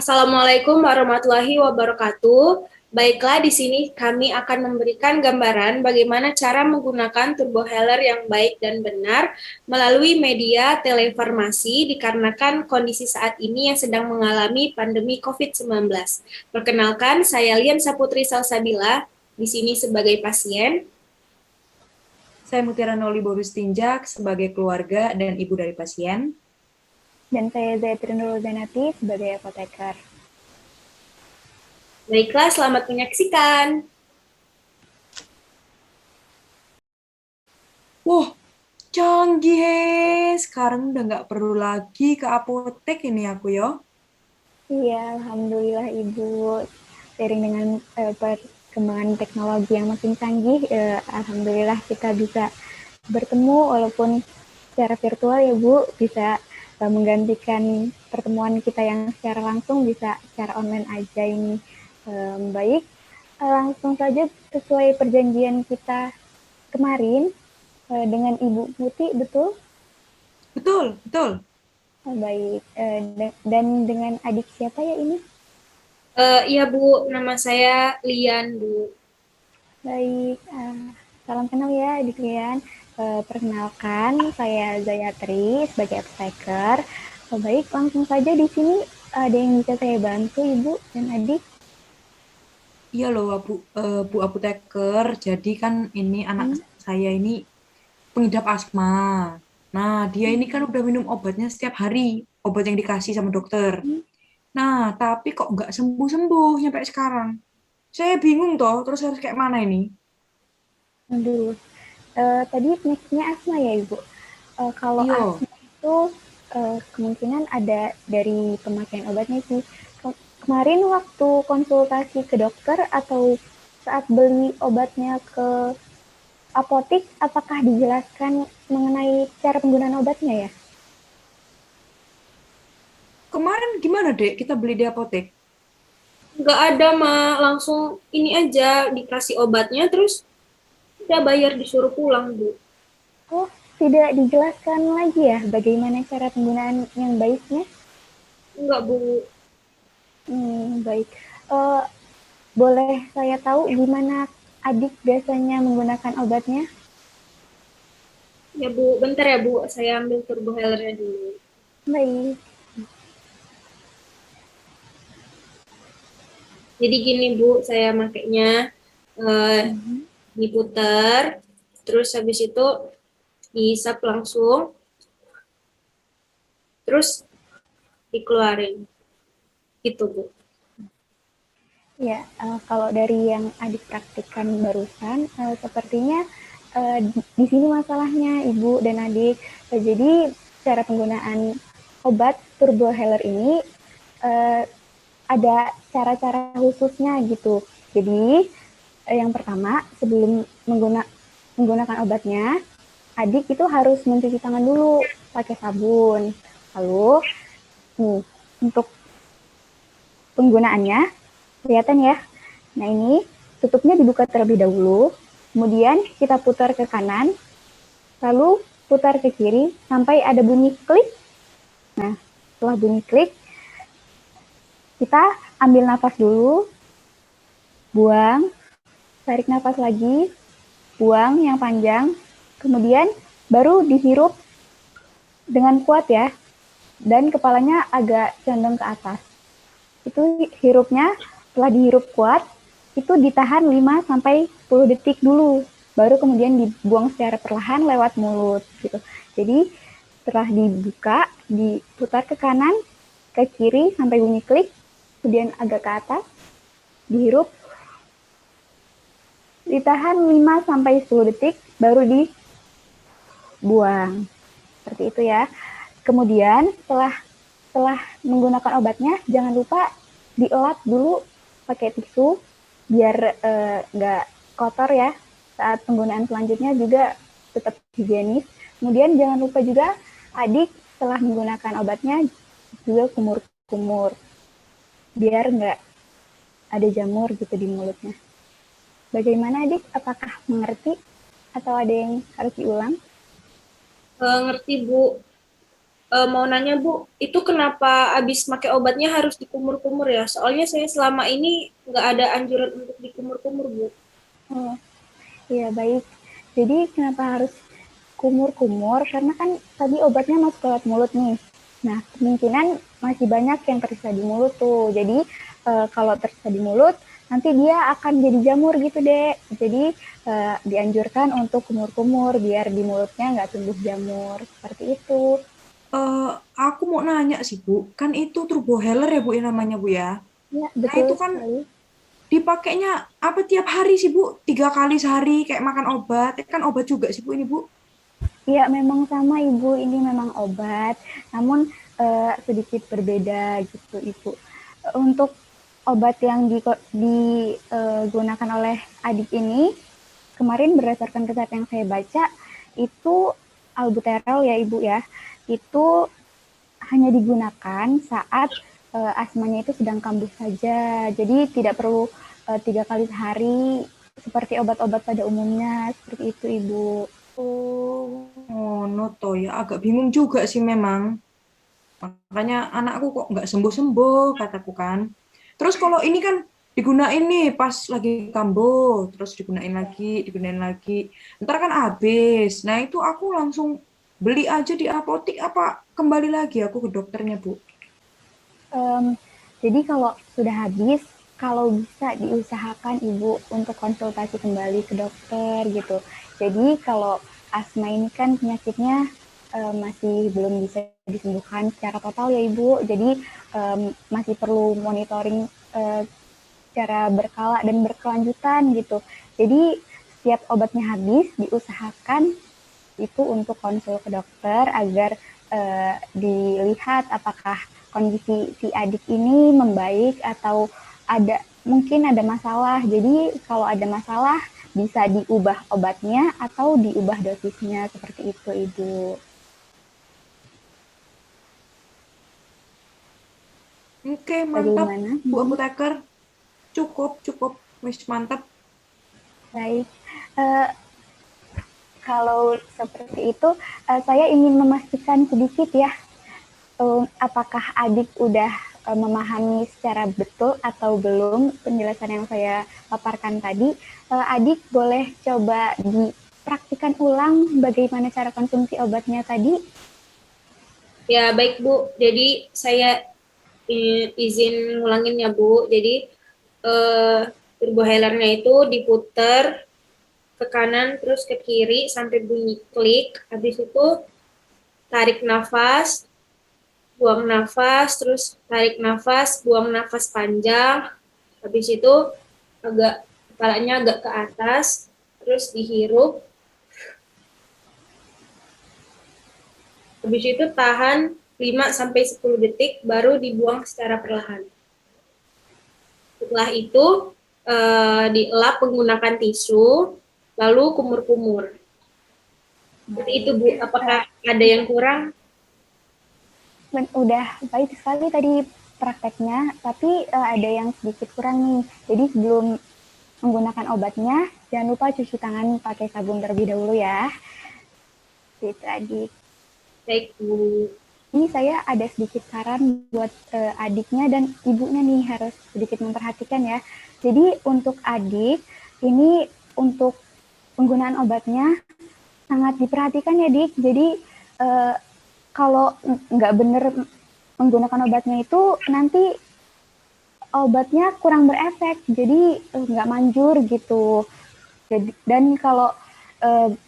Assalamualaikum warahmatullahi wabarakatuh. Baiklah, di sini kami akan memberikan gambaran bagaimana cara menggunakan turbohealer yang baik dan benar melalui media telefarmasi dikarenakan kondisi saat ini yang sedang mengalami pandemi COVID-19. Perkenalkan, saya Lian Saputri Salsabila, di sini sebagai pasien. Saya Mutiara Noli Borus Tinjak sebagai keluarga dan ibu dari pasien. Dan saya Zayatri Nurul Zanati sebagai apoteker. Baiklah, selamat menyaksikan. Wah, canggih. Sekarang udah nggak perlu lagi ke apotek ini aku ya. Iya, Alhamdulillah Ibu. Seiring dengan perkembangan teknologi yang makin canggih, Alhamdulillah kita bisa bertemu walaupun secara virtual ya Bu, bisa menggantikan pertemuan kita yang secara langsung bisa secara online aja ini. Baik, langsung saja sesuai perjanjian kita kemarin dengan Ibu Putih, betul? Betul, betul. Oh, baik. Dan dengan adik siapa ya ini? Iya Bu, nama saya Lian Bu. Baik. Salam kenal ya adik Lian. Perkenalkan, saya Zayatri sebagai apoteker. Baik, langsung saja di sini ada yang bisa saya bantu Ibu dan adik. Iya loh, Bu apoteker. Jadi kan ini anak saya ini pengidap asma. Nah, dia ini kan udah minum obatnya setiap hari, obat yang dikasih sama dokter. Nah, tapi kok nggak sembuh-sembuh sampai sekarang. Saya bingung toh, terus harus kayak mana ini? Aduh, tadi penyakitnya asma ya Ibu. Kalau Iya. asma itu kemungkinan ada dari pemakaian obatnya sih. Kemarin waktu konsultasi ke dokter atau saat beli obatnya ke apotik, apakah dijelaskan mengenai cara penggunaan obatnya ya? Kemarin gimana, Dek? Kita beli di apotek. Nggak ada, Ma. Langsung ini aja dikasih obatnya, terus udah bayar disuruh pulang, Bu. Oh, tidak dijelaskan lagi ya bagaimana cara penggunaan yang baiknya? Enggak, Bu. Baik. Uh, Boleh saya tahu gimana adik biasanya menggunakan obatnya? Ya, Bu. Bentar ya, Bu. Saya ambil turbo healernya dulu. Baik. Jadi gini, Bu. Saya makainya diputar, terus habis itu dihisap langsung, terus dikeluarin. Gitu, Bu. Ya, kalau dari yang adik praktikkan barusan, sepertinya di sini masalahnya Ibu dan adik. Jadi cara penggunaan obat turbo healer ini ada cara-cara khususnya gitu. Jadi yang pertama sebelum menggunakan obatnya, adik itu harus mencuci tangan dulu pakai sabun. Lalu nih untuk penggunaannya kelihatan ya. Nah ini tutupnya dibuka terlebih dahulu, kemudian kita putar ke kanan, lalu putar ke kiri sampai ada bunyi klik. Nah setelah bunyi klik, kita ambil nafas dulu, buang, tarik nafas lagi, buang yang panjang, kemudian baru dihirup dengan kuat ya, dan kepalanya agak condong ke atas. Itu hirupnya setelah dihirup kuat, itu ditahan 5-10 detik dulu, baru kemudian dibuang secara perlahan lewat mulut gitu. Jadi setelah dibuka, diputar ke kanan, ke kiri sampai bunyi klik, kemudian agak ke atas, dihirup, ditahan 5-10 detik, baru dibuang. Seperti itu ya. Kemudian setelah menggunakan obatnya, jangan lupa dielap dulu pakai tisu biar nggak kotor ya. Saat penggunaan selanjutnya juga tetap higienis. Kemudian jangan lupa juga adik setelah menggunakan obatnya juga kumur-kumur biar nggak ada jamur gitu di mulutnya. Bagaimana adik? Apakah mengerti atau ada yang harus diulang? Ngerti, Bu. mau nanya Bu, itu kenapa abis pakai obatnya harus dikumur-kumur ya? Soalnya saya selama ini nggak ada anjuran untuk dikumur-kumur Bu. Oh, iya baik. Jadi kenapa harus kumur-kumur? Karena kan tadi obatnya masuk lewat mulut nih. Nah, kemungkinan masih banyak yang tersisa di mulut tuh. Jadi kalau tersisa di mulut, nanti dia akan jadi jamur gitu deh. Jadi dianjurkan untuk kumur-kumur biar di mulutnya nggak tumbuh jamur. Seperti itu. Aku mau nanya sih Bu, kan itu turbo healer ya Bu ya namanya Bu ya. Ya, Nah betul itu kan sekali. dipakainya apa tiap hari sih Bu? 3 kali sehari kayak makan obat. Kan obat juga sih Bu ini Bu. Iya, memang sama Ibu, ini memang obat, namun sedikit berbeda gitu Ibu. Untuk obat yang digunakan oleh adik ini, kemarin berdasarkan resep yang saya baca, itu albuterol ya Ibu ya, itu hanya digunakan saat asmanya itu sedang kambuh saja, jadi tidak perlu 3 kali sehari seperti obat-obat pada umumnya, seperti itu Ibu. Oh, noto ya agak bingung juga sih memang. Makanya anakku kok nggak sembuh-sembuh, kataku kan. Terus kalau ini kan digunain nih pas lagi kambuh, terus digunain lagi. Ntar kan habis. Nah itu aku langsung beli aja di apotik apa kembali lagi aku ke dokternya, Bu? Um, jadi kalau sudah habis, kalau bisa diusahakan Ibu untuk konsultasi kembali ke dokter gitu. Jadi kalau asma ini kan penyakitnya masih belum bisa disembuhkan secara total ya Ibu. Jadi masih perlu monitoring secara berkala dan berkelanjutan gitu. Jadi setiap obatnya habis diusahakan itu untuk konsul ke dokter agar dilihat apakah kondisi si adik ini membaik atau mungkin ada masalah. Jadi kalau ada masalah bisa diubah obatnya atau diubah dosisnya seperti itu Ibu. Oke, mantap, Bagaimana? Bu apoteker. Cukup, cukup. Wis mantap. Baik. Uh, Kalau seperti itu, saya ingin memastikan sedikit ya, apakah adik udah memahami secara betul atau belum penjelasan yang saya paparkan tadi. Adik boleh coba dipraktikkan ulang bagaimana cara konsumsi obatnya tadi. Ya baik Bu, jadi saya izin ngulangin ya Bu. Jadi turbo healernya itu diputer ke kanan terus ke kiri sampai bunyi klik. Habis itu tarik nafas, buang nafas, terus tarik nafas, buang nafas panjang. Habis itu kepalanya agak ke atas, terus dihirup. Habis itu tahan 5-10 detik baru dibuang secara perlahan. Setelah itu dielap menggunakan tisu, lalu kumur-kumur. Seperti itu Bu, apakah ada yang kurang? Udah baik sekali tadi prakteknya, tapi ada yang sedikit kurang nih. Jadi sebelum menggunakan obatnya, jangan lupa cuci tangan pakai sabun terlebih dahulu ya. Itu adik. Baik Bu. Ini saya ada sedikit saran buat adiknya dan ibunya nih harus sedikit memperhatikan ya. Jadi untuk adik, ini untuk penggunaan obatnya sangat diperhatikan ya Dik. Jadi kalau nggak benar menggunakan obatnya itu nanti obatnya kurang berefek, jadi nggak manjur gitu. Dan kalau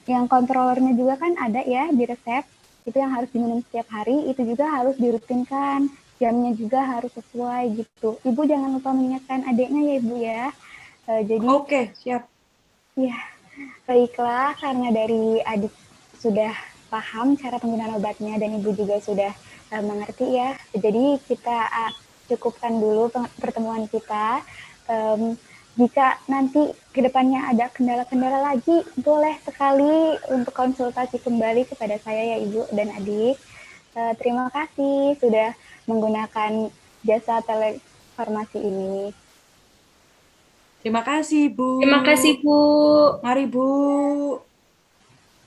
yang kontrolernya juga kan ada ya di resep, itu yang harus diminum setiap hari, itu juga harus dirutinkan, jamnya juga harus sesuai gitu. Ibu jangan lupa mengingatkan adiknya ya Ibu ya. Jadi Oke, siap. ya baiklah, karena dari adik sudah paham cara penggunaan obatnya dan Ibu juga sudah mengerti ya. Jadi kita cukupkan dulu pertemuan kita. Jika nanti kedepannya ada kendala-kendala lagi, boleh sekali untuk konsultasi kembali kepada saya ya Ibu dan adik. Terima kasih sudah menggunakan jasa telefarmasi ini. Terima kasih, Bu. Terima kasih Bu. Mari, Bu.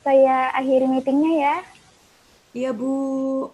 Saya akhiri meetingnya ya. Iya, Bu.